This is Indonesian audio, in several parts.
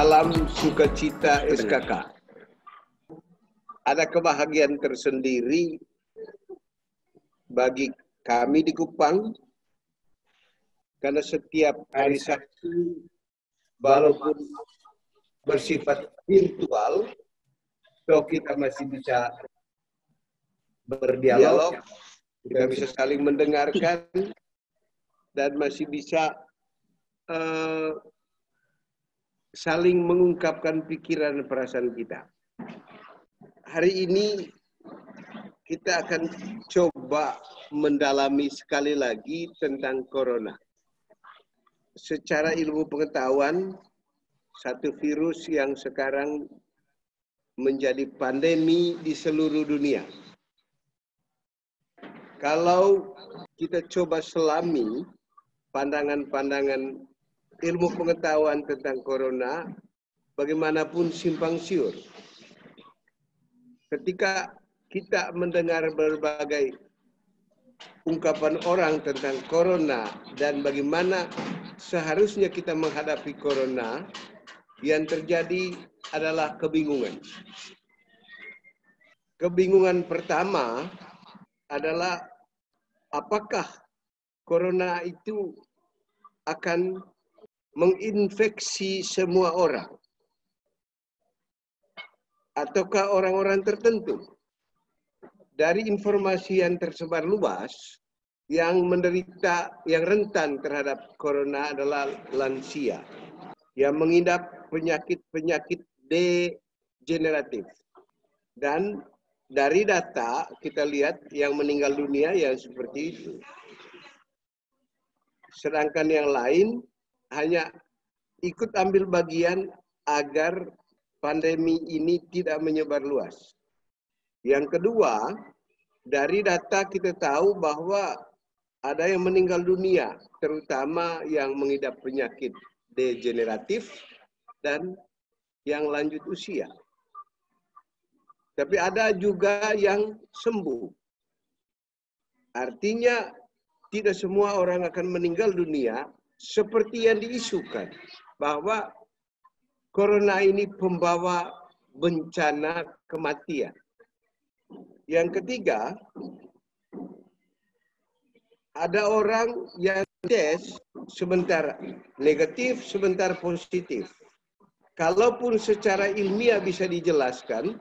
Salam sukacita SKK. Ada kebahagiaan tersendiri bagi kami di Kupang karena setiap hari Sabtu walaupun bersifat virtual, toh kita masih bisa berdialog, kita bisa saling mendengarkan dan masih bisa saling mengungkapkan pikiran dan perasaan kita. Hari ini kita akan coba mendalami sekali lagi tentang corona. Secara ilmu pengetahuan, satu virus yang sekarang menjadi pandemi di seluruh dunia. Kalau kita coba selami pandangan-pandangan ilmu pengetahuan tentang corona, bagaimanapun simpang siur. Ketika kita mendengar berbagai ungkapan orang tentang corona dan bagaimana seharusnya kita menghadapi corona, yang terjadi adalah kebingungan. Kebingungan pertama adalah apakah corona itu akan menginfeksi semua orang ataukah orang-orang tertentu. Dari informasi yang tersebar luas, yang menderita, yang rentan terhadap corona adalah lansia yang mengidap penyakit-penyakit degeneratif. Dan dari data kita lihat yang meninggal dunia yang seperti itu. Sedangkan yang lain hanya ikut ambil bagian agar pandemi ini tidak menyebar luas. Yang kedua, dari data kita tahu bahwa ada yang meninggal dunia, terutama yang mengidap penyakit degeneratif dan yang lanjut usia. Tapi ada juga yang sembuh. Artinya tidak semua orang akan meninggal dunia seperti yang diisukan bahwa corona ini pembawa bencana kematian. Yang ketiga, ada orang yang tes sebentar negatif, sebentar positif. Kalaupun secara ilmiah bisa dijelaskan,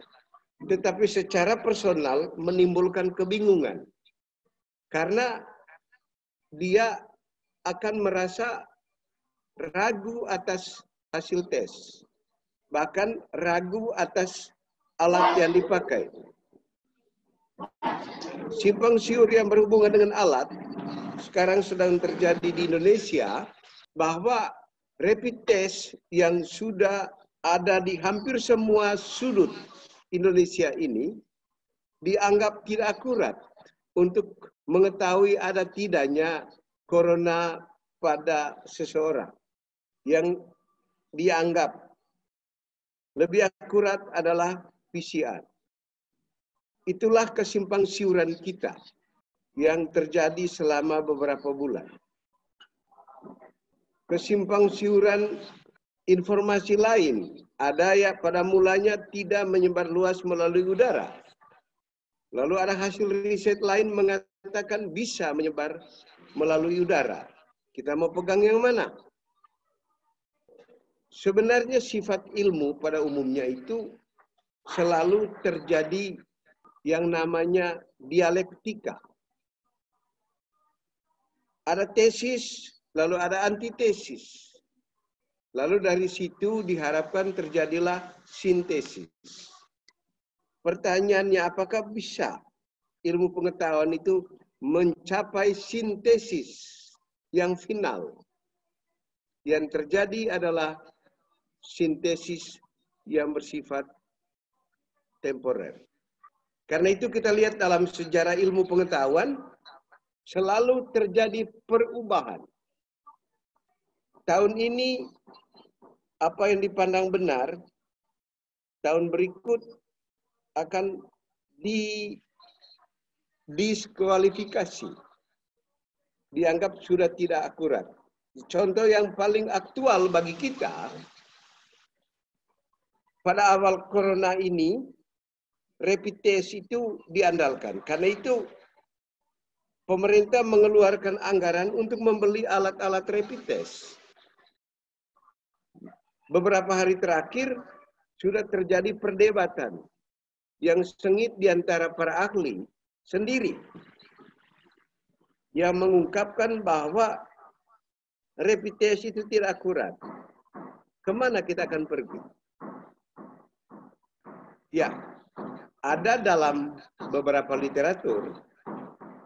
tetapi secara personal menimbulkan kebingungan. Karena dia akan merasa ragu atas hasil tes. Bahkan ragu atas alat yang dipakai. Simpang siur yang berhubungan dengan alat sekarang sedang terjadi di Indonesia, bahwa rapid test yang sudah ada di hampir semua sudut Indonesia ini dianggap tidak akurat untuk mengetahui ada tidaknya corona pada seseorang. Yang dianggap lebih akurat adalah PCR. Itulah kesimpang siuran kita yang terjadi selama beberapa bulan. Kesimpang siuran informasi lain, ada yang pada mulanya tidak menyebar luas melalui udara. Lalu ada hasil riset lain mengatakan bisa menyebar melalui udara. Kita mau pegang yang mana? Sebenarnya sifat ilmu pada umumnya itu selalu terjadi yang namanya dialektika. Ada tesis, lalu ada antitesis. Lalu dari situ diharapkan terjadilah sintesis. Pertanyaannya, apakah bisa ilmu pengetahuan itu mencapai sintesis yang final? Yang terjadi adalah sintesis yang bersifat temporer. Karena itu kita lihat dalam sejarah ilmu pengetahuan, selalu terjadi perubahan. Tahun ini, apa yang dipandang benar, tahun berikut akan didiskualifikasi. Dianggap sudah tidak akurat. Contoh yang paling aktual bagi kita, pada awal corona ini, rapid test itu diandalkan. Karena itu pemerintah mengeluarkan anggaran untuk membeli alat-alat rapid test. Beberapa hari terakhir sudah terjadi perdebatan yang sengit di antara para ahli sendiri yang mengungkapkan bahwa rapid test itu tidak akurat. Kemana kita akan pergi? Ya, ada dalam beberapa literatur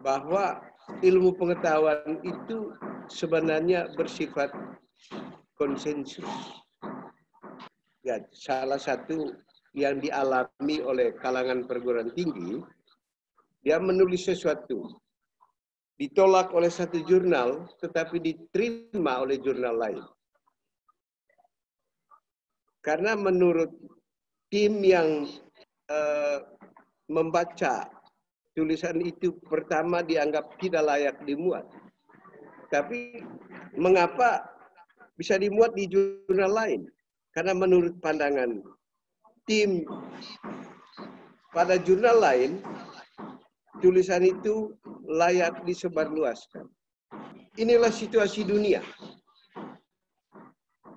bahwa ilmu pengetahuan itu sebenarnya bersifat konsensus. Ya, salah satu yang dialami oleh kalangan perguruan tinggi, dia menulis sesuatu, ditolak oleh satu jurnal, tetapi diterima oleh jurnal lain. Karena menurut tim yang membaca tulisan itu pertama dianggap tidak layak dimuat. Tapi mengapa bisa dimuat di jurnal lain? Karena menurut pandangan tim pada jurnal lain, tulisan itu layak disebarluaskan. Inilah situasi dunia.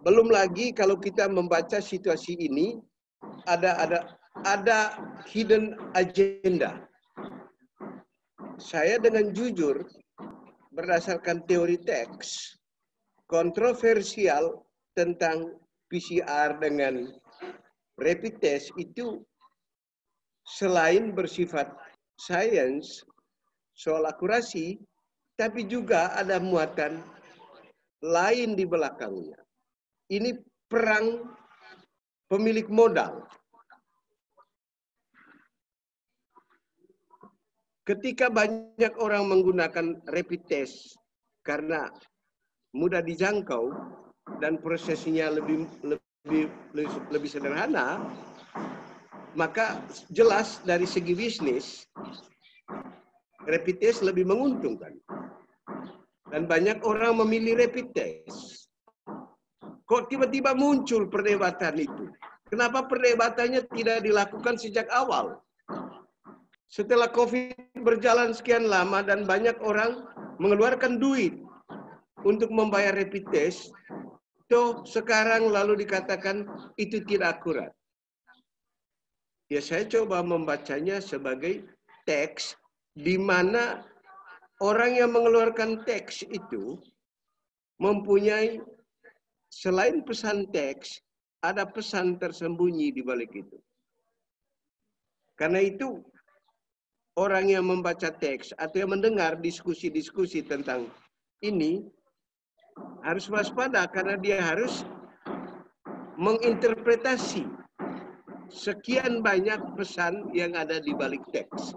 Belum lagi kalau kita membaca situasi ini, ada hidden agenda. Saya dengan jujur, berdasarkan teori teks, kontroversial tentang PCR dengan rapid test itu selain bersifat sains, soal akurasi, tapi juga ada muatan lain di belakangnya. Ini perang pemilik modal. Ketika banyak orang menggunakan rapid test karena mudah dijangkau dan prosesnya lebih sederhana, maka jelas dari segi bisnis rapid test lebih menguntungkan. Dan banyak orang memilih rapid test. Kok tiba-tiba muncul perdebatan itu? Kenapa perdebatannya tidak dilakukan sejak awal? Setelah COVID berjalan sekian lama dan banyak orang mengeluarkan duit untuk membayar rapid test, toh sekarang lalu dikatakan itu tidak akurat. Ya, saya coba membacanya sebagai teks di mana orang yang mengeluarkan teks itu mempunyai selain pesan teks, ada pesan tersembunyi di balik itu. Karena itu, orang yang membaca teks atau yang mendengar diskusi-diskusi tentang ini harus waspada karena dia harus menginterpretasi sekian banyak pesan yang ada di balik teks.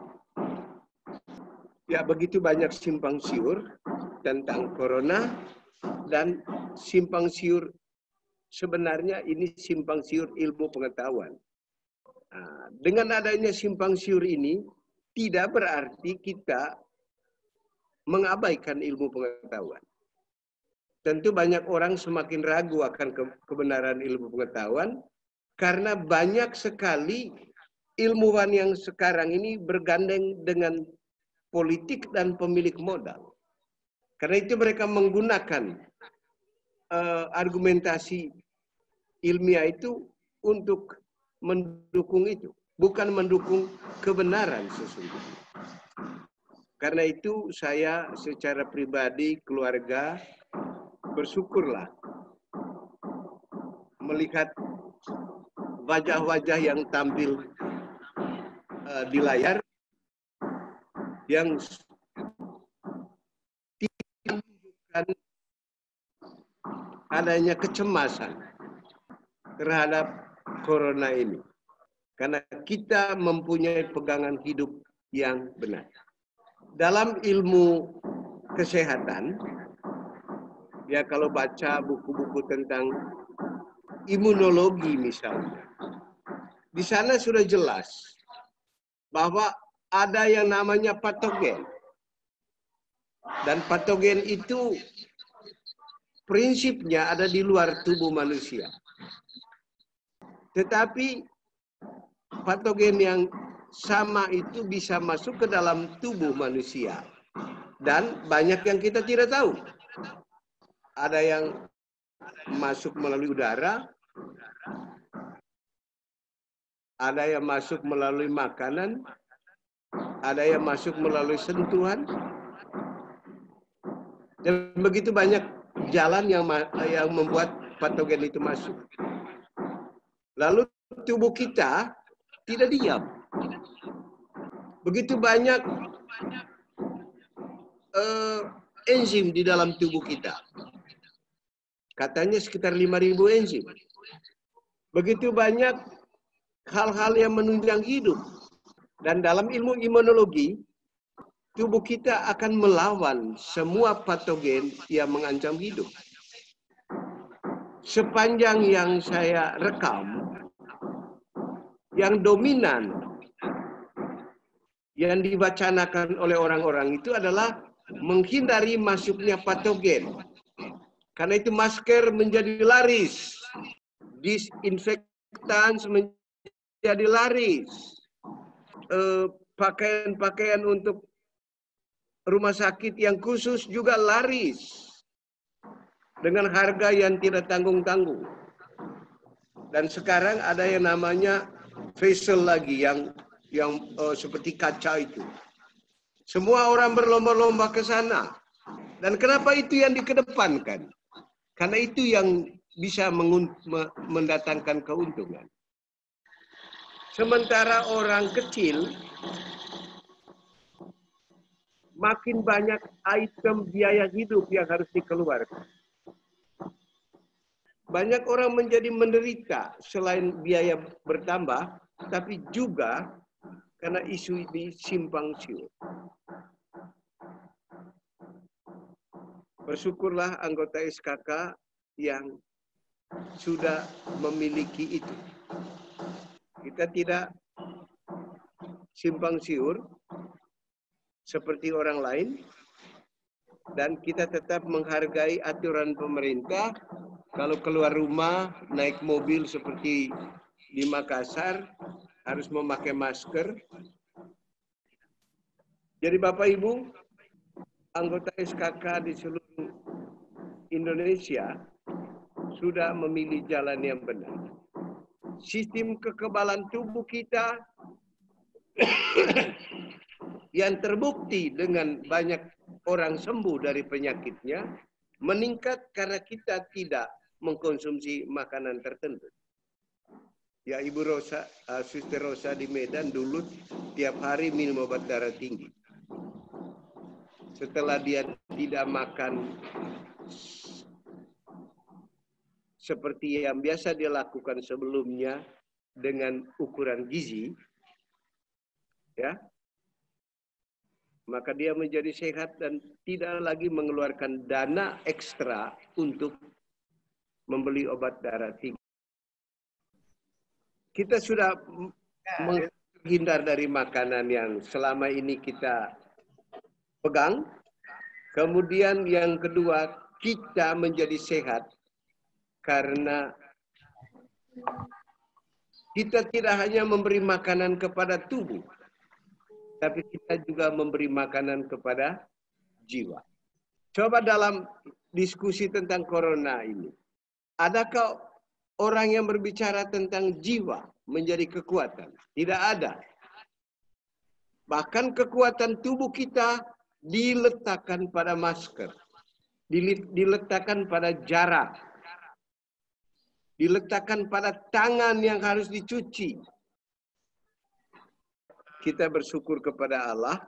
Ya, begitu banyak simpang siur tentang corona dan simpang siur sebenarnya ini simpang siur ilmu pengetahuan. Nah, dengan adanya simpang siur ini tidak berarti kita mengabaikan ilmu pengetahuan. Tentu banyak orang semakin ragu akan kebenaran ilmu pengetahuan karena banyak sekali ilmuwan yang sekarang ini bergandeng dengan politik dan pemilik modal. Karena itu mereka menggunakan argumentasi ilmiah itu untuk mendukung itu, bukan mendukung kebenaran sesungguhnya. Karena itu saya secara pribadi, keluarga, bersyukurlah melihat wajah-wajah yang tampil di layar yang tidak menunjukkan adanya kecemasan terhadap corona ini. Karena kita mempunyai pegangan hidup yang benar. Dalam ilmu kesehatan, ya kalau baca buku-buku tentang imunologi misalnya, di sana sudah jelas bahwa ada yang namanya patogen. Dan patogen itu prinsipnya ada di luar tubuh manusia. Tetapi patogen yang sama itu bisa masuk ke dalam tubuh manusia. Dan banyak yang kita tidak tahu. Ada yang masuk melalui udara, ada yang masuk melalui makanan, ada yang masuk melalui sentuhan. Dan begitu banyak jalan yang membuat patogen itu masuk. Lalu tubuh kita tidak diam. Begitu banyak enzim di dalam tubuh kita. Katanya sekitar 5.000 enzim. Begitu banyak hal-hal yang menunjang hidup. Dan dalam ilmu imunologi, tubuh kita akan melawan semua patogen yang mengancam hidup. Sepanjang yang saya rekam, yang dominan, yang diwacanakan oleh orang-orang itu adalah menghindari masuknya patogen. Karena itu masker menjadi laris, disinfektan menjadi laris, pakaian-pakaian untuk rumah sakit yang khusus juga laris, dengan harga yang tidak tanggung-tanggung. Dan sekarang ada yang namanya facial lagi, yang seperti kaca itu. Semua orang berlomba-lomba ke sana. Dan kenapa itu yang dikedepankan? Karena itu yang bisa mendatangkan keuntungan. Sementara orang kecil, makin banyak item biaya hidup yang harus dikeluarkan. Banyak orang menjadi menderita selain biaya bertambah, tapi juga karena isu ini simpang siur. Bersyukurlah anggota SKK yang sudah memiliki itu. Kita tidak simpang siur seperti orang lain, dan kita tetap menghargai aturan pemerintah. Kalau keluar rumah, naik mobil seperti di Makassar, harus memakai masker. Jadi Bapak Ibu, anggota SKK di seluruh Indonesia sudah memilih jalan yang benar. Sistem kekebalan tubuh kita yang terbukti dengan banyak orang sembuh dari penyakitnya meningkat karena kita tidak mengkonsumsi makanan tertentu. Ya, Ibu Rosa, Suster Rosa di Medan dulu tiap hari minum obat darah tinggi. Setelah dia tidak makan seperti yang biasa dia lakukan sebelumnya dengan ukuran gizi, ya, maka dia menjadi sehat dan tidak lagi mengeluarkan dana ekstra untuk membeli obat darah tinggi. Kita sudah menghindar dari makanan yang selama ini kita pegang. Kemudian yang kedua, kita menjadi sehat karena kita tidak hanya memberi makanan kepada tubuh, tapi kita juga memberi makanan kepada jiwa. Coba dalam diskusi tentang corona ini, adakah orang yang berbicara tentang jiwa menjadi kekuatan? Tidak ada. Bahkan kekuatan tubuh kita diletakkan pada masker, diletakkan pada jarak, diletakkan pada tangan yang harus dicuci. Kita bersyukur kepada Allah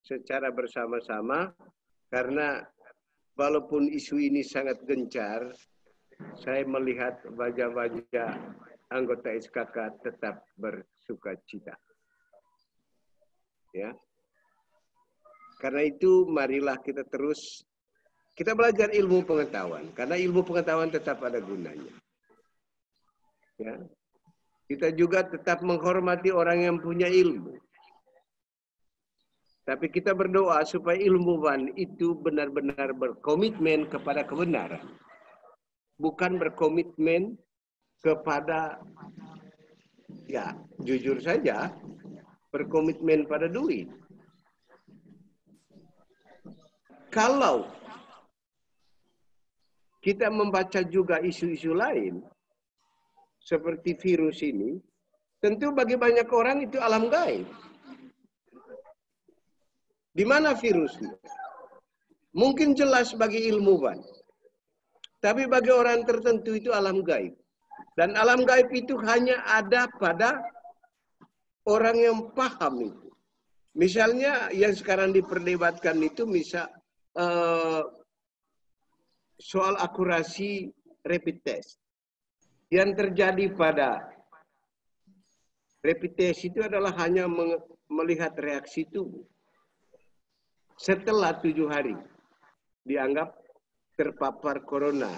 secara bersama-sama, karena walaupun isu ini sangat gencar, saya melihat wajah-wajah anggota SKK tetap bersukacita. Ya. Karena itu marilah kita terus kita belajar ilmu pengetahuan, karena ilmu pengetahuan tetap ada gunanya. Ya. Kita juga tetap menghormati orang yang punya ilmu. Tapi kita berdoa supaya ilmuwan itu benar-benar berkomitmen kepada kebenaran. Bukan berkomitmen kepada, ya jujur saja, berkomitmen pada duit. Kalau kita membaca juga isu-isu lain, seperti virus ini, tentu bagi banyak orang itu alam gaib. Di mana virusnya? Mungkin jelas bagi ilmuwan, tapi bagi orang tertentu itu alam gaib. Dan alam gaib itu hanya ada pada orang yang paham itu. Misalnya yang sekarang diperdebatkan itu soal akurasi rapid test. Yang terjadi pada rapid test itu adalah hanya melihat reaksi tubuh. Setelah 7 hari dianggap terpapar corona.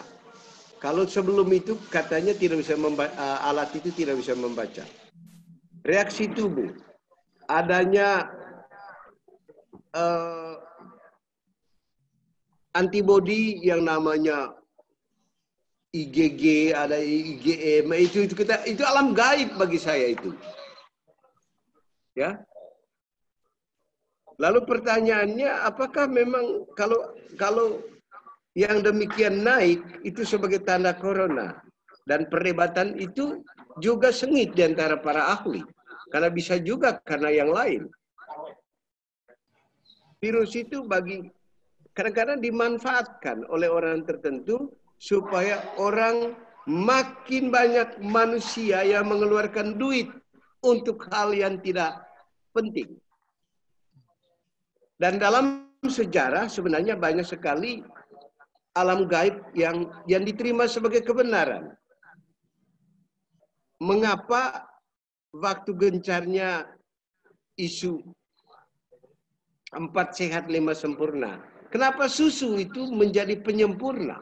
Kalau sebelum itu katanya tidak bisa alat itu tidak bisa membaca reaksi tubuh, adanya antibodi yang namanya IgG, ada IgM, itu alam gaib bagi saya itu. Ya. Lalu pertanyaannya, apakah memang kalau yang demikian naik itu sebagai tanda corona? Dan perdebatan itu juga sengit di antara para ahli. Karena bisa juga karena yang lain. Virus itu kadang-kadang dimanfaatkan oleh orang tertentu supaya orang makin banyak manusia yang mengeluarkan duit untuk hal yang tidak penting. Dan dalam sejarah sebenarnya banyak sekali alam gaib yang diterima sebagai kebenaran. Mengapa waktu gencarnya isu 4 sehat 5 sempurna? Kenapa susu itu menjadi penyempurna?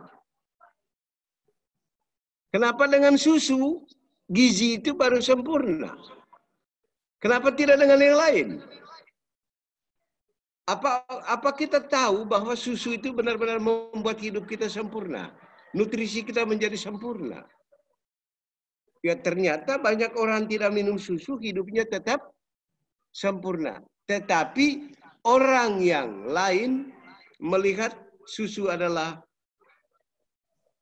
Kenapa dengan susu gizi itu baru sempurna? Kenapa tidak dengan yang lain? Apa kita tahu bahwa susu itu benar-benar membuat hidup kita sempurna? Nutrisi kita menjadi sempurna. Ya ternyata banyak orang tidak minum susu, hidupnya tetap sempurna. Tetapi orang yang lain melihat susu adalah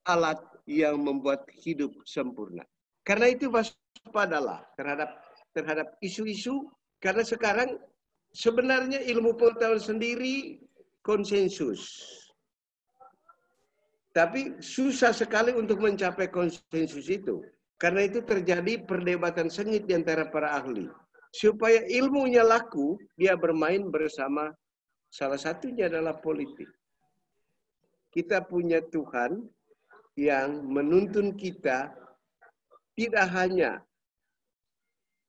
alat yang membuat hidup sempurna. Karena itu waspadalah terhadap isu-isu, karena sekarang sebenarnya ilmu pengetahuan sendiri konsensus. Tapi susah sekali untuk mencapai konsensus itu. Karena itu terjadi perdebatan sengit di antara para ahli. Supaya ilmunya laku, dia bermain bersama, salah satunya adalah politik. Kita punya Tuhan yang menuntun kita tidak hanya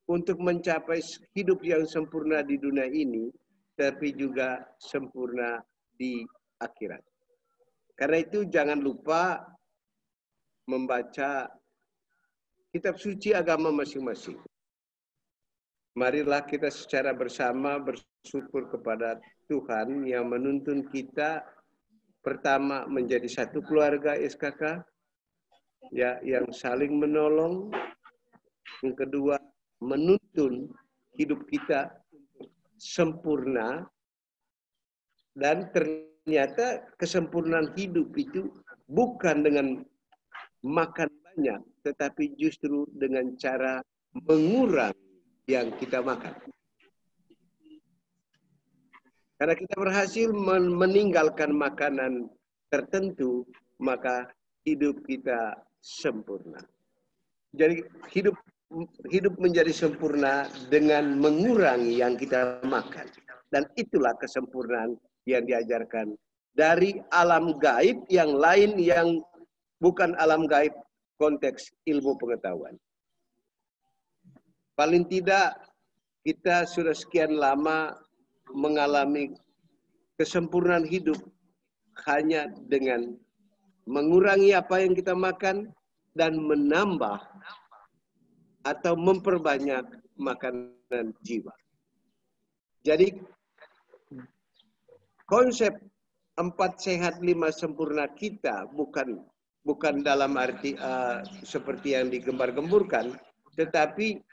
untuk mencapai hidup yang sempurna di dunia ini, tapi juga sempurna di akhirat. Karena itu jangan lupa membaca kitab suci agama masing-masing. Marilah kita secara bersama bersyukur kepada Tuhan yang menuntun kita pertama menjadi satu keluarga SKK, ya, yang saling menolong. Yang kedua, menuntun hidup kita sempurna, dan ternyata kesempurnaan hidup itu bukan dengan makan banyak, tetapi justru dengan cara mengurangi yang kita makan. Karena kita berhasil meninggalkan makanan tertentu, maka hidup kita sempurna. Jadi hidup menjadi sempurna dengan mengurangi yang kita makan. Dan itulah kesempurnaan yang diajarkan dari alam gaib yang lain, yang bukan alam gaib konteks ilmu pengetahuan. Paling tidak kita sudah sekian lama mengalami kesempurnaan hidup hanya dengan mengurangi apa yang kita makan dan menambah atau memperbanyak makanan jiwa. Jadi konsep 4 sehat 5 sempurna kita bukan bukan dalam arti seperti yang digembar-gemburkan, tetapi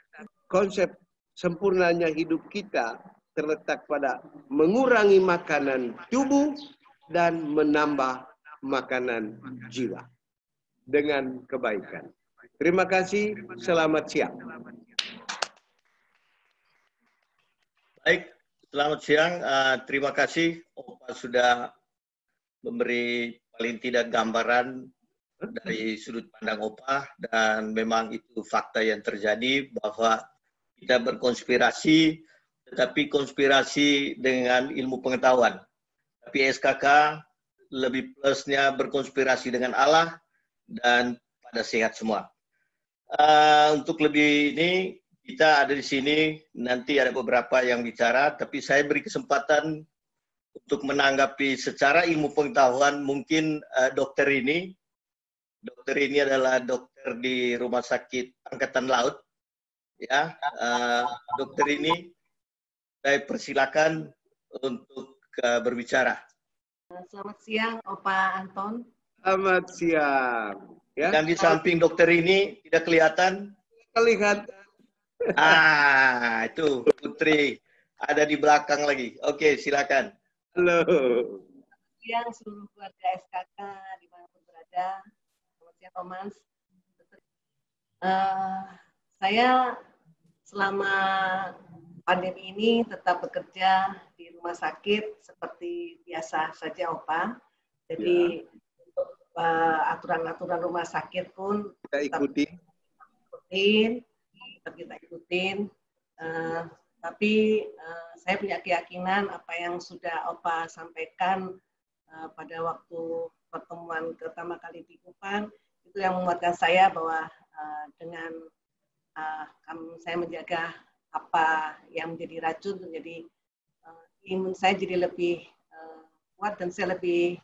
konsep sempurnanya hidup kita terletak pada mengurangi makanan tubuh dan menambah makanan jiwa dengan kebaikan. Terima kasih, selamat siang. Baik, selamat siang. Terima kasih Opa sudah memberi paling tidak gambaran dari sudut pandang Opa, dan memang itu fakta yang terjadi bahwa kita berkonspirasi, tetapi konspirasi dengan ilmu pengetahuan. Tapi SKK lebih plusnya berkonspirasi dengan Allah dan pada sehat semua. Untuk lebih ini, kita ada di sini, nanti ada beberapa yang bicara, tapi saya beri kesempatan untuk menanggapi secara ilmu pengetahuan. Mungkin dokter ini adalah dokter di Rumah Sakit Angkatan Laut. Ya, dokter ini saya persilakan untuk berbicara. Selamat siang, Opa Anton. Selamat siang. Ya. Dan di samping dokter ini tidak kelihatan? Kelihatan. Itu Putri ada di belakang lagi. Oke, silakan. Halo. Siang seluruh keluarga SKK dimanapun berada. Selamat siang, Thomas. Saya selama pandemi ini tetap bekerja di rumah sakit seperti biasa saja, Opa. Jadi aturan-aturan rumah sakit pun kita ikutin. Tapi saya punya keyakinan apa yang sudah Opa sampaikan pada waktu pertemuan pertama kali di Kupang, itu yang menguatkan saya bahwa dengan saya menjaga apa yang menjadi racun, menjadi imun saya jadi lebih kuat dan saya lebih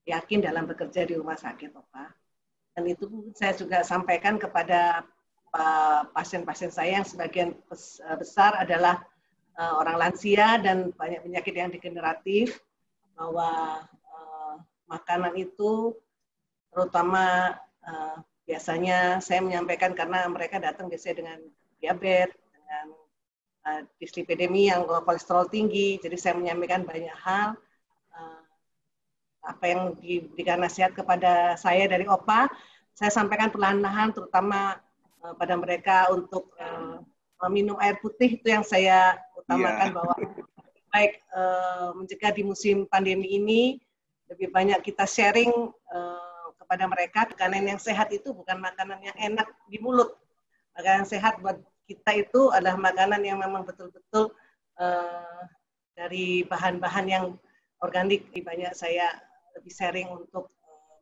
yakin dalam bekerja di rumah sakit, Opa. Dan itu saya juga sampaikan kepada pasien-pasien saya yang sebagian besar adalah orang lansia dan banyak penyakit yang degeneratif, bahwa makanan itu terutama biasanya saya menyampaikan karena mereka datang biasanya dengan diabetes, dengan dislipidemi yang kolesterol tinggi, jadi saya menyampaikan banyak hal. Apa yang diberikan nasihat kepada saya dari Opa, saya sampaikan perlahan-lahan, terutama pada mereka untuk minum air putih, itu yang saya utamakan, bahwa baik mencegah di musim pandemi ini, lebih banyak kita sharing kepada mereka. Makanan yang sehat itu bukan makanan yang enak di mulut. Makanan yang sehat buat kita itu adalah makanan yang memang betul-betul dari bahan-bahan yang organik. Banyak saya lebih sharing untuk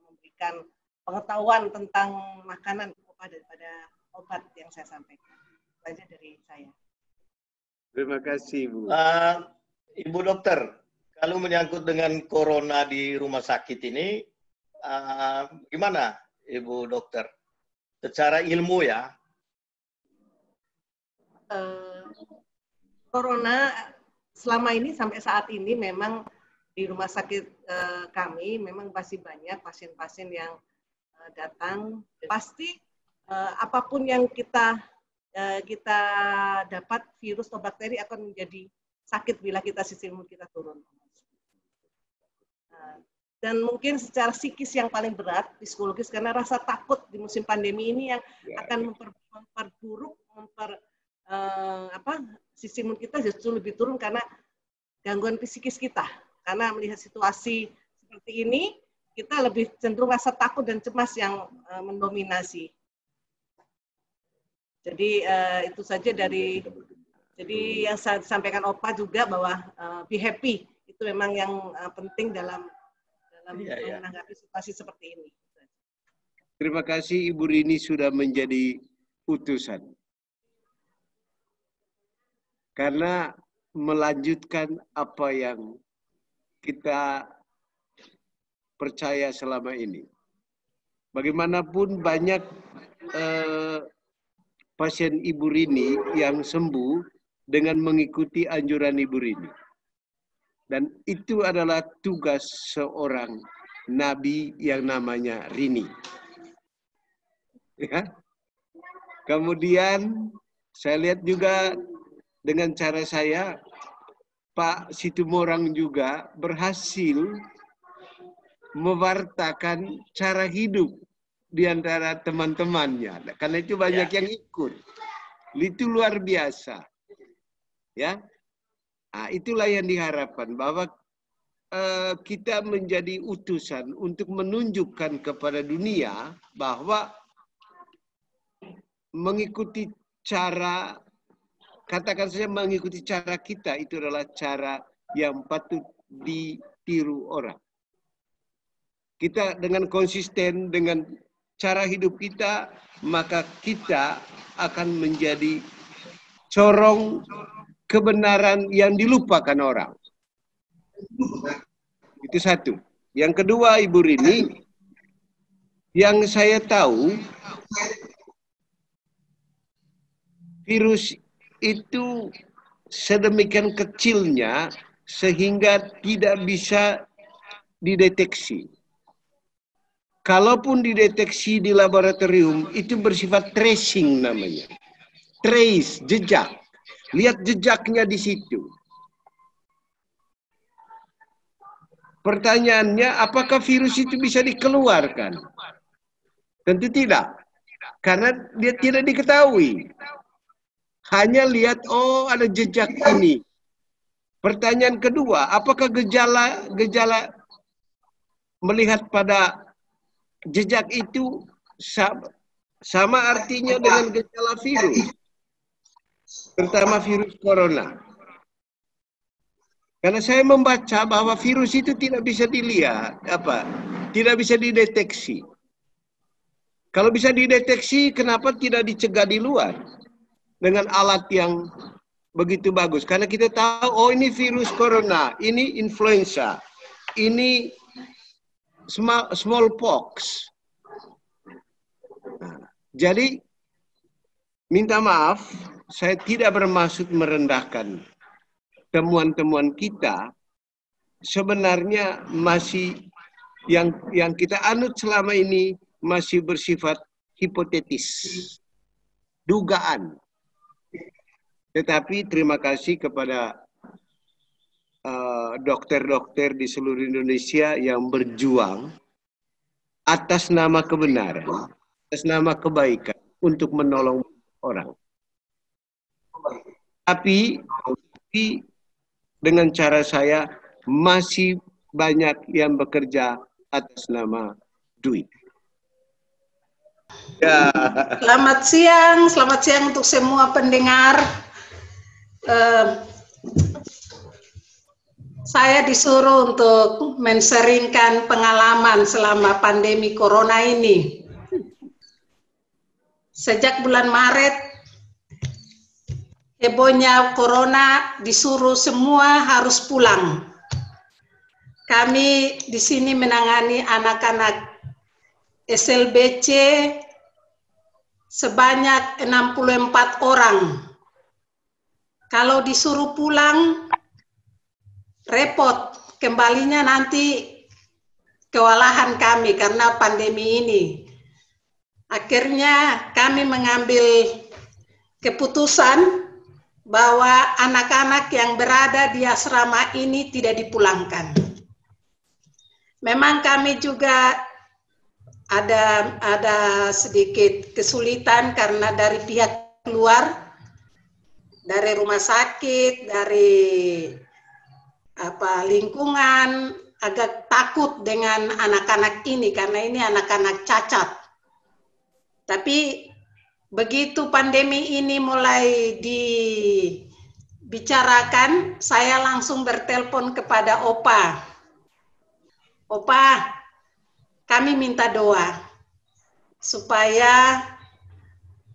memberikan pengetahuan tentang makanan daripada obat yang saya sampaikan. Banyak dari saya. Terima kasih, Bu. Ibu dokter, kalau menyangkut dengan corona di rumah sakit ini, gimana Ibu dokter? Secara ilmu ya? Corona selama ini sampai saat ini memang di rumah sakit kami memang masih banyak pasien-pasien yang datang. Pasti apapun yang kita dapat, virus atau bakteri akan menjadi sakit bila sistem imun kita turun. Dan mungkin secara psikis yang paling berat, psikologis, karena rasa takut di musim pandemi ini yang akan memperburuk, sistem imun kita justru lebih turun karena gangguan psikis kita. Karena melihat situasi seperti ini, kita lebih cenderung rasa takut dan cemas yang mendominasi. Jadi itu saja dari, jadi yang saya sampaikan Opa juga bahwa be happy itu memang yang penting dalam menanggapi situasi seperti ini. Terima kasih Ibu Rini sudah menjadi utusan. Karena melanjutkan apa yang kita percaya selama ini. Bagaimanapun banyak pasien Ibu Rini yang sembuh dengan mengikuti anjuran Ibu Rini. Dan itu adalah tugas seorang nabi yang namanya Rini. Ya. Kemudian saya lihat juga dengan cara saya, Pak Situmorang juga berhasil mewartakan cara hidup di antara teman-temannya. Karena itu banyak yang ikut. Itu luar biasa. Ya. Nah, itulah yang diharapkan, bahwa kita menjadi utusan untuk menunjukkan kepada dunia bahwa mengikuti cara, katakan saja mengikuti cara kita, itu adalah cara yang patut ditiru orang. Kita dengan konsisten dengan cara hidup kita, maka kita akan menjadi corong kebenaran yang dilupakan orang. Itu satu. Yang kedua, Ibu Rini, yang saya tahu, virus itu sedemikian kecilnya sehingga tidak bisa dideteksi. Kalaupun dideteksi di laboratorium, itu bersifat tracing namanya. Trace, jejak. Lihat jejaknya di situ. Pertanyaannya, apakah virus itu bisa dikeluarkan? Tentu tidak. Karena dia tidak diketahui. Hanya lihat, oh ada jejak ini. Pertanyaan kedua, apakah gejala melihat pada jejak itu sama artinya dengan gejala virus? Terutama virus corona. Karena saya membaca bahwa virus itu tidak bisa dilihat, tidak bisa dideteksi. Kalau bisa dideteksi, kenapa tidak dicegah di luar dengan alat yang begitu bagus? Karena kita tahu, oh ini virus corona, ini influenza, ini smallpox. Nah, jadi minta maaf, saya tidak bermaksud merendahkan temuan-temuan kita. Sebenarnya masih yang kita anut selama ini masih bersifat hipotetis, dugaan. Tetapi terima kasih kepada dokter-dokter di seluruh Indonesia yang berjuang atas nama kebenaran, atas nama kebaikan untuk menolong orang. Tapi dengan cara saya masih banyak yang bekerja atas nama duit. Ya. Selamat siang untuk semua pendengar. Saya disuruh untuk men-sharingkan pengalaman selama pandemi corona ini. Sejak bulan Maret, hebohnya corona, disuruh semua harus pulang. Kami di sini menangani anak-anak SLBC sebanyak 64 orang. Kalau disuruh pulang, repot. Kembalinya nanti kewalahan kami karena pandemi ini. Akhirnya kami mengambil keputusan bahwa anak-anak yang berada di asrama ini tidak dipulangkan. Memang kami juga ada sedikit kesulitan karena dari pihak luar, dari rumah sakit, dari lingkungan agak takut dengan anak-anak ini karena ini anak-anak cacat. Tapi begitu pandemi ini mulai dibicarakan, saya langsung bertelepon kepada Opa. Opa, kami minta doa supaya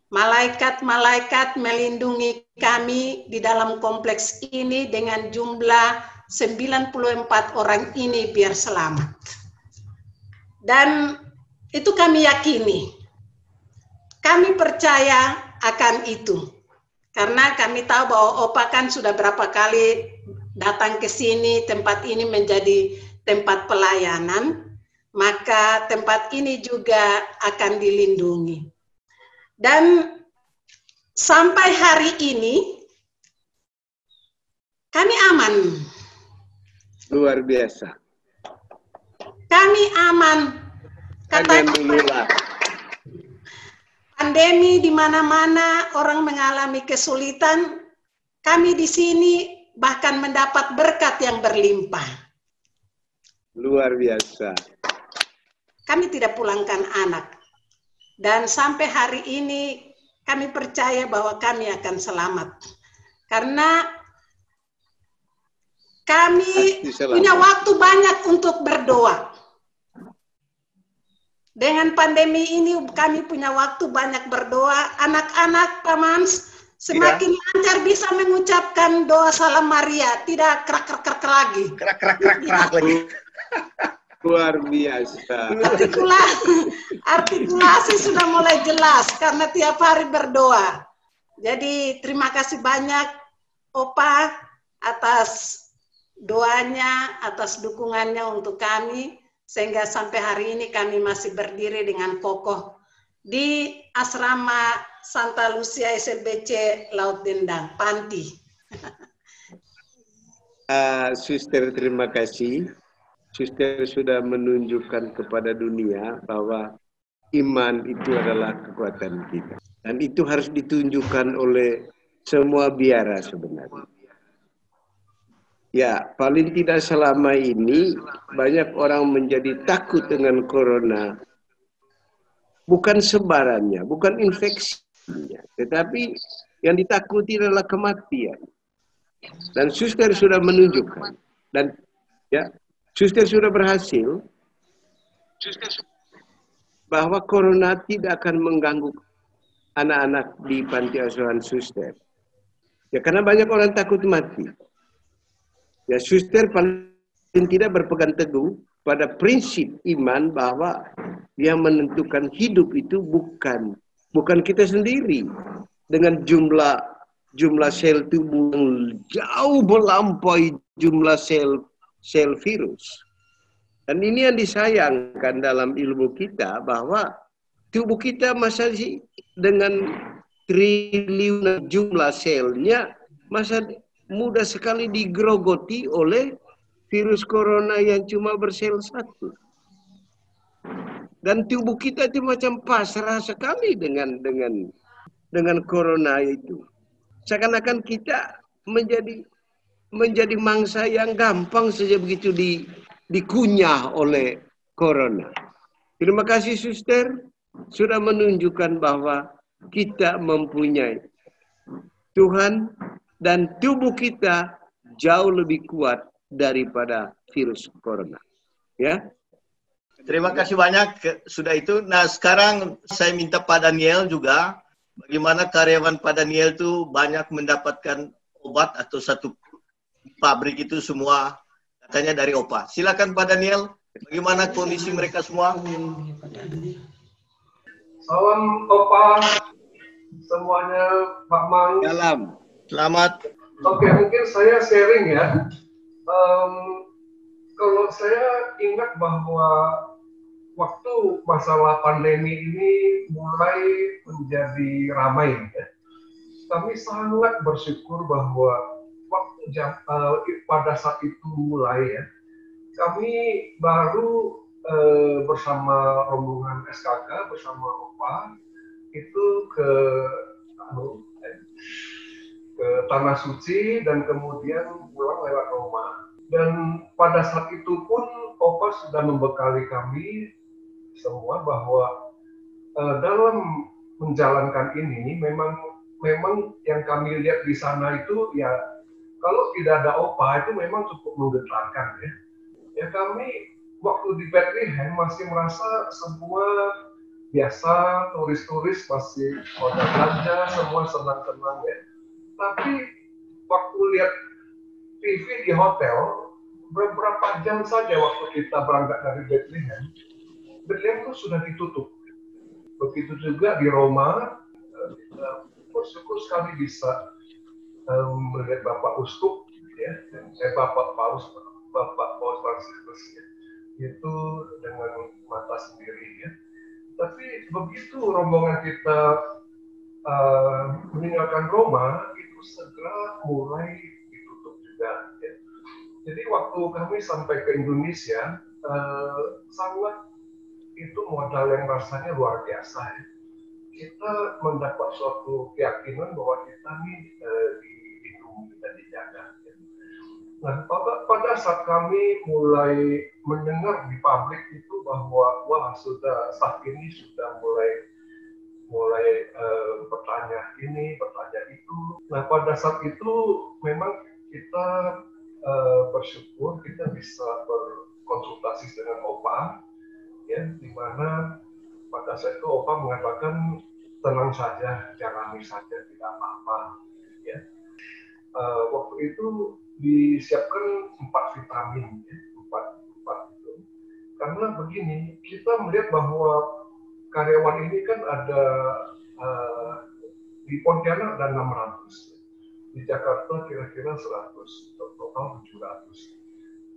malaikat-malaikat melindungi kami di dalam kompleks ini dengan jumlah 94 orang ini biar selamat. Dan itu kami yakini. Kami percaya akan itu. Karena kami tahu bahwa Opa kan sudah berapa kali datang ke sini, tempat ini menjadi tempat pelayanan, maka tempat ini juga akan dilindungi. Dan sampai hari ini kami aman. Luar biasa. Kami aman. Alhamdulillah. Pandemi di mana-mana orang mengalami kesulitan, kami di sini bahkan mendapat berkat yang berlimpah. Luar biasa. Kami tidak pulangkan anak. Dan sampai hari ini kami percaya bahwa kami akan selamat. Karena kami punya waktu banyak untuk berdoa. Dengan pandemi ini kami punya waktu banyak berdoa. Anak-anak, Pak Mams, semakin lancar bisa mengucapkan doa salam Maria, tidak krak-krak lagi. Krak lagi. Luar biasa. Artikulasi sudah mulai jelas karena tiap hari berdoa. Jadi terima kasih banyak Opa atas doanya, atas dukungannya untuk kami. Sehingga sampai hari ini kami masih berdiri dengan kokoh di asrama Santa Lucia SLBC Laut Dendang, Panti. Suster, terima kasih. Suster sudah menunjukkan kepada dunia bahwa iman itu adalah kekuatan kita. Dan itu harus ditunjukkan oleh semua biara sebenarnya. Ya, paling tidak selama ini banyak orang menjadi takut dengan corona. Bukan sebarannya, bukan infeksinya, tetapi yang ditakuti adalah kematian. Dan suster sudah menunjukkan, dan ya, suster sudah berhasil bahwa corona tidak akan mengganggu anak-anak di panti asuhan suster. Ya, karena banyak orang takut mati. Ya, suster paling tidak berpegang teguh pada prinsip iman bahwa yang menentukan hidup itu bukan kita sendiri dengan jumlah sel tubuh yang jauh melampaui jumlah sel virus. Dan ini yang disayangkan dalam ilmu kita bahwa tubuh kita masih dengan triliunan jumlah selnya masa mudah sekali digerogoti oleh virus corona yang cuma bersel satu. Dan tubuh kita itu macam pasrah sekali dengan corona itu. Seakan-akan kita menjadi mangsa yang gampang saja begitu dikunyah oleh corona. Terima kasih suster sudah menunjukkan bahwa kita mempunyai Tuhan dan tubuh kita jauh lebih kuat daripada virus corona. Ya. Terima kasih banyak sudah itu. Nah, sekarang saya minta Pak Daniel juga, bagaimana karyawan Pak Daniel itu banyak mendapatkan obat atau satu pabrik itu semua katanya dari OPA. Silakan Pak Daniel, bagaimana kondisi mereka semua? Salam OPA semuanya, Pak Mang. Salam. Selamat. Oke, mungkin saya sharing ya. Kalau saya ingat bahwa waktu masalah pandemi ini mulai menjadi ramai, ya, kami sangat bersyukur bahwa waktu pada saat itu mulai ya, kami baru bersama rombongan SKK bersama OPA itu ke Tanah Suci dan kemudian pulang lewat Roma. Dan pada saat itu pun OPA sudah membekali kami semua bahwa dalam menjalankan ini memang yang kami lihat di sana itu ya kalau tidak ada OPA itu memang cukup menggetarkan ya. Ya kami waktu di Bethlehem masih merasa semua biasa, turis-turis masih pada belanja, semua senang-senang ya. Tapi waktu lihat TV di hotel, beberapa jam saja waktu kita berangkat dari Bethlehem itu sudah ditutup. Begitu juga di Roma, bersyukur sekali bisa melihat Bapak Uskup, ya, Bapak Paus Fransiskus ya, itu dengan mata sendiri ya. Tapi begitu rombongan kita meninggalkan Roma itu segera mulai ditutup juga. Ya. Jadi waktu kami sampai ke Indonesia, sangat itu modal yang rasanya luar biasa. Ya. Kita mendapat suatu keyakinan bahwa kita nih dilindungi dan dijaga. Ya. Nah, pada saat kami mulai mendengar di publik itu bahwa wah saat ini sudah mulai bertanya ini, bertanya itu. Nah, pada saat itu memang kita bersyukur kita bisa berkonsultasi dengan OPA, ya, di mana pada saat itu OPA mengatakan tenang saja, jalani saja, tidak apa-apa. Ya. Waktu itu disiapkan 4 vitamin, ya, 4 itu. Karena begini, kita melihat bahwa karyawan ini kan ada di Pontianak ada 600, di Jakarta kira-kira 100, total 700.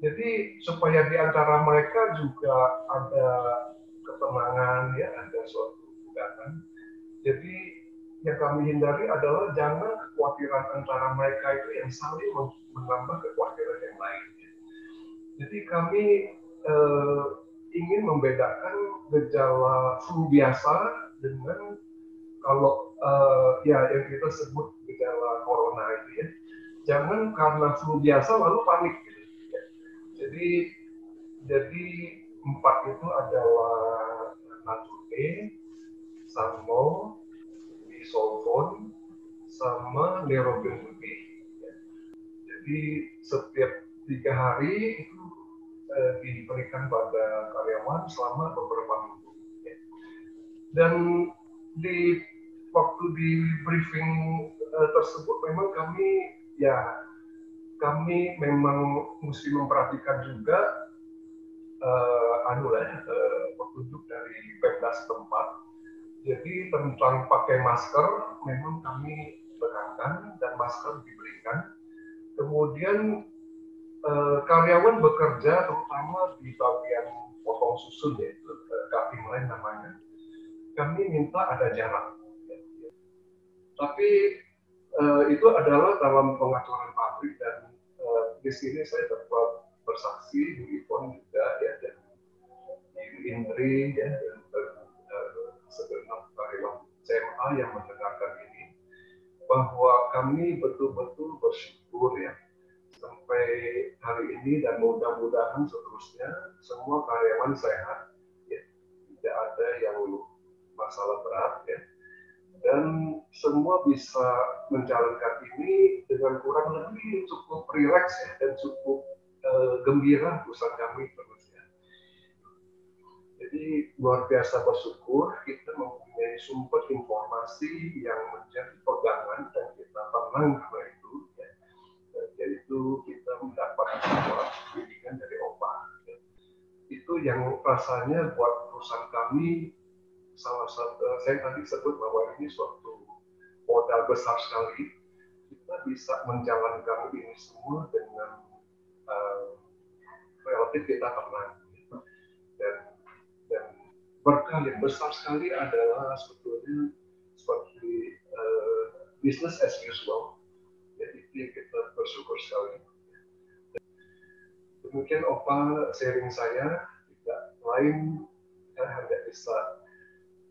Jadi supaya di antara mereka juga ada ketenangan, ya, ada suatu kegiatan. Jadi yang kami hindari adalah jangan kekhawatiran antara mereka itu yang saling menambah kekhawatiran yang lain. Jadi kami ingin membedakan gejala flu biasa dengan kalau ya yang kita sebut gejala corona itu, ya. Jangan karena flu biasa lalu panik. Gitu, ya. Jadi 4 itu adalah Nature, Sanmo, Bisolfon, sama Neurogen lebih. Ya. Jadi setiap 3 hari itu diberikan pada karyawan selama beberapa minggu. Ya. Dan waktu di briefing tersebut memang kami memang mesti memperhatikan juga petunjuk dari Pemda setempat. Jadi tentang pakai masker memang kami terangkan dan masker diberikan. Kemudian karyawan bekerja terutama di bagian potong susun, yaitu cutting line namanya. Kami minta ada jarak. Tapi itu adalah dalam pengaturan pabrik dan di sini saya dapat bersaksi di Ipon juga, ya, dan di Indri, ya, dan segenap karyawan CMA yang mendengarkan ini, bahwa kami betul-betul bersyukur, ya, sampai hari ini dan mudah-mudahan seterusnya semua karyawan sehat, ya, tidak ada yang masalah berat, ya, dan semua bisa menjalankan ini dengan kurang lebih cukup rileks, ya, dan cukup gembira perusahaan kami terus, ya. Jadi luar biasa bersyukur kita mempunyai sumber informasi yang menjadi pegangan dan kita tenang karena itu, ya. Yaitu kita mendapat sebuah bimbingan dari OPA. Ya. Itu yang rasanya buat perusahaan kami salah satu, saya tadi sebut bahwa ini suatu modal besar sekali. Kita bisa menjalankan ini semua dengan relatif kita tenang. Dan berkah yang besar sekali adalah sebetulnya seperti business as usual. Jadi kita bersyukur sekali. Demikian OPA sharing saya, tidak lain saya hanya bisa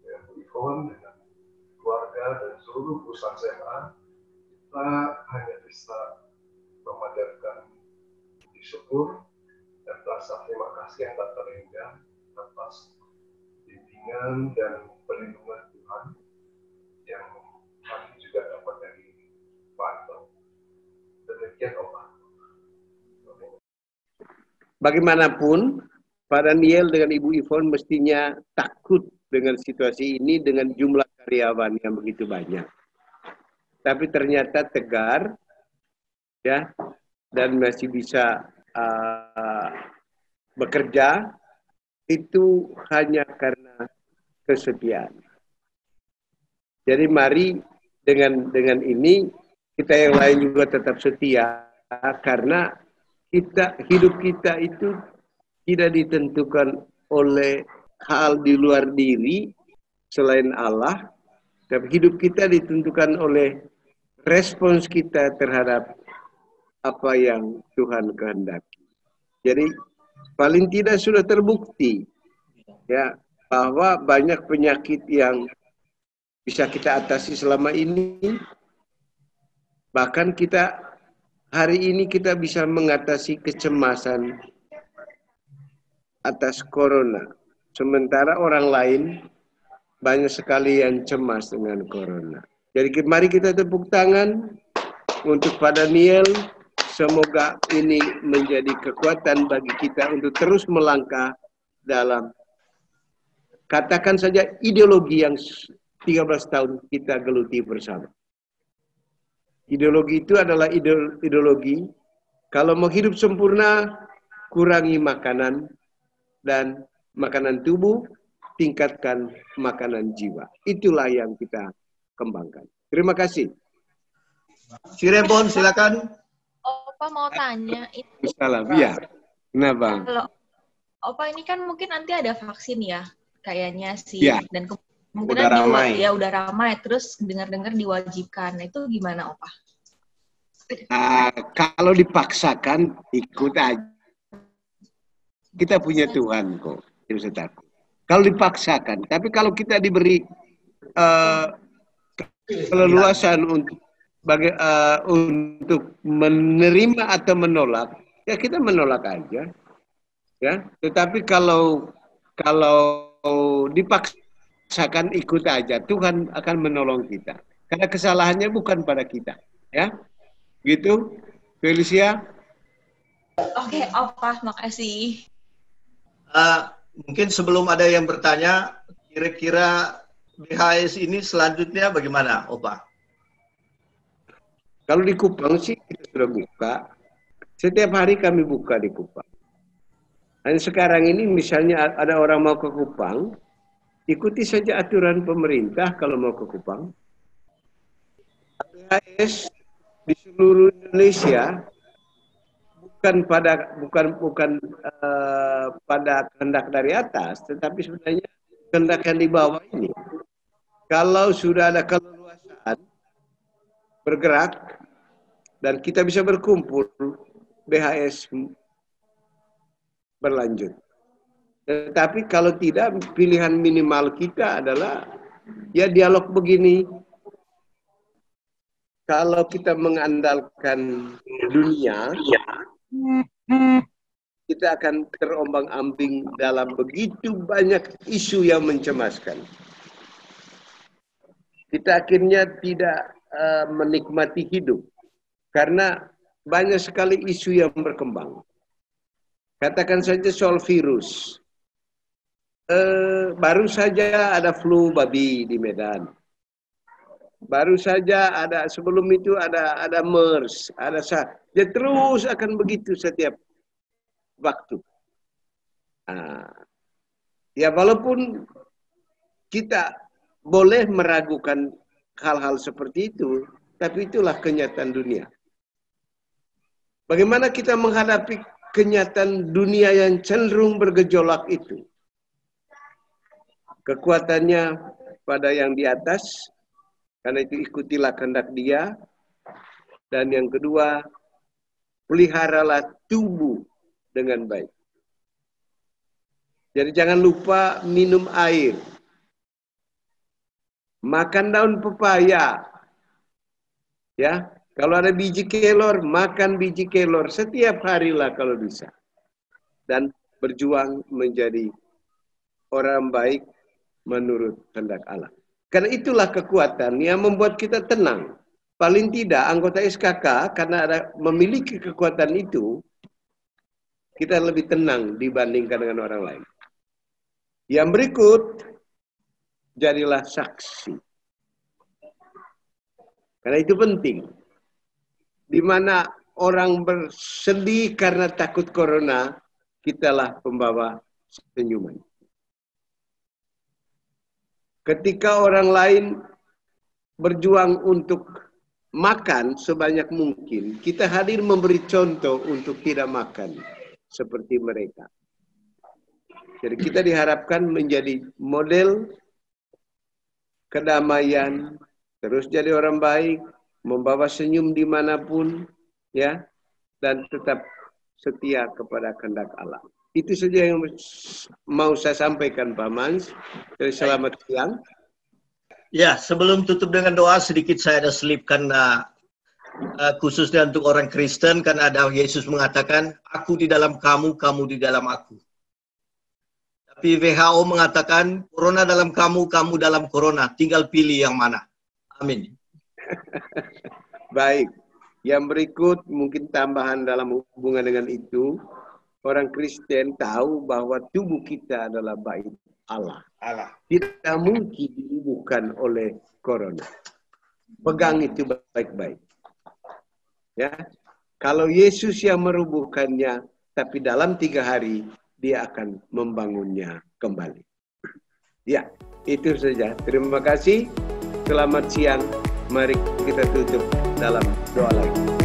dengan Bu Ivon, dengan keluarga dan seluruh perusahaan SMA, kita hanya bisa memanjatkan syukur dan rasa terima kasih yang tak terhingga atas bimbingan dan perlindungan Tuhan yang kami juga dapat dari Pak Anton. Demikian OPA. Bagaimanapun, Pak Daniel dengan Ibu Ivon mestinya takut dengan situasi ini dengan jumlah karyawan yang begitu banyak. Tapi ternyata tegar, ya, dan masih bisa bekerja itu hanya karena kesetiaan. Jadi mari dengan ini kita yang lain juga tetap setia karena hidup kita itu tidak ditentukan oleh hal di luar diri selain Allah, Tapi hidup kita ditentukan oleh respons kita terhadap apa yang Tuhan kehendaki. Jadi paling tidak sudah terbukti ya bahwa banyak penyakit yang bisa kita atasi selama ini. Bahkan kita hari ini kita bisa mengatasi kecemasan atas corona. Sementara orang lain banyak sekali yang cemas dengan corona. Jadi mari kita tepuk tangan untuk Pak Daniel. Semoga ini menjadi kekuatan bagi kita untuk terus melangkah dalam, katakan saja, ideologi yang 13 tahun kita geluti bersama. Ideologi itu adalah ideologi, kalau mau hidup sempurna, kurangi makanan dan makanan tubuh, tingkatkan makanan jiwa. Itulah yang kita kembangkan. Terima kasih. Cirebon, silakan. Opa mau tanya, itu Salam, iya. Kenapa? kalau Opa ini kan mungkin nanti ada vaksin ya, kayaknya sih, Ya. dan mungkin Udah ramai. ya udah ramai, terus dengar-dengar diwajibkan. Nah, itu gimana Opa? Kalau dipaksakan, ikut aja. Kita punya Tuhan kok, tidak usah takut. Kalau dipaksakan, tapi kalau kita diberi keleluasan untuk menerima atau menolak, ya kita menolak aja, ya. Tetapi kalau dipaksakan, ikut aja. Tuhan akan menolong kita, karena kesalahannya bukan pada kita, ya. Gitu, Felicia. Oke, Opa, makasih. Mungkin sebelum ada yang bertanya, kira-kira BHS ini selanjutnya bagaimana, Opa? Kalau di Kupang sih kita sudah buka. Setiap hari kami buka di Kupang. Dan sekarang ini misalnya ada orang mau ke Kupang, ikuti saja aturan pemerintah kalau mau ke Kupang. BHS di seluruh Indonesia bukan pada kehendak dari atas, tetapi sebenarnya kehendak yang di bawah ini. Kalau sudah ada keleluasaan bergerak dan kita bisa berkumpul, BHS berlanjut. Tetapi kalau tidak, pilihan minimal kita adalah ya dialog begini. Kalau kita mengandalkan dunia, kita akan terombang-ambing dalam begitu banyak isu yang mencemaskan. Kita akhirnya tidak menikmati hidup karena banyak sekali isu yang berkembang. Katakan saja soal virus. Baru saja ada flu babi di Medan. Baru saja ada, sebelum itu ada MERS, ada SARS. Dia terus akan begitu setiap waktu. Ya walaupun kita boleh meragukan hal-hal seperti itu, tapi itulah kenyataan dunia. Bagaimana kita menghadapi kenyataan dunia yang cenderung bergejolak itu? Kekuatannya pada yang di atas, karena itu ikutilah kehendak Dia. Dan yang kedua, peliharalah tubuh dengan baik. Jadi jangan lupa minum air. Makan daun pepaya. Ya, kalau ada biji kelor, makan biji kelor setiap harilah kalau bisa. Dan berjuang menjadi orang baik menurut kehendak Allah. Karena itulah kekuatan yang membuat kita tenang. Paling tidak anggota SKK karena memiliki kekuatan itu, kita lebih tenang dibandingkan dengan orang lain. Yang berikut, jadilah saksi. Karena itu penting. Di mana orang bersedih karena takut corona, kitalah pembawa senyuman. Ketika orang lain berjuang untuk makan sebanyak mungkin, kita hadir memberi contoh untuk tidak makan seperti mereka. Jadi kita diharapkan menjadi model kedamaian, terus jadi orang baik, membawa senyum dimanapun, ya, dan tetap setia kepada kehendak Allah. Itu saja yang mau saya sampaikan, Pak Mans. Selamat siang. Ya, sebelum tutup dengan doa, sedikit saya ada selipkan khususnya untuk orang Kristen, kan ada Yesus mengatakan, aku di dalam kamu, kamu di dalam aku. Tapi WHO mengatakan, corona dalam kamu, kamu dalam corona. Tinggal pilih yang mana. Amin. Baik. Yang berikut mungkin tambahan dalam hubungan dengan itu. Orang Kristen tahu bahwa tubuh kita adalah bait Allah. Tidak mungkin dirubuhkan oleh corona. Pegang itu baik-baik. Ya, kalau Yesus yang merubuhkannya, tapi dalam 3 hari dia akan membangunnya kembali. Ya, itu saja. Terima kasih. Selamat siang. Mari kita tutup dalam doa lagi.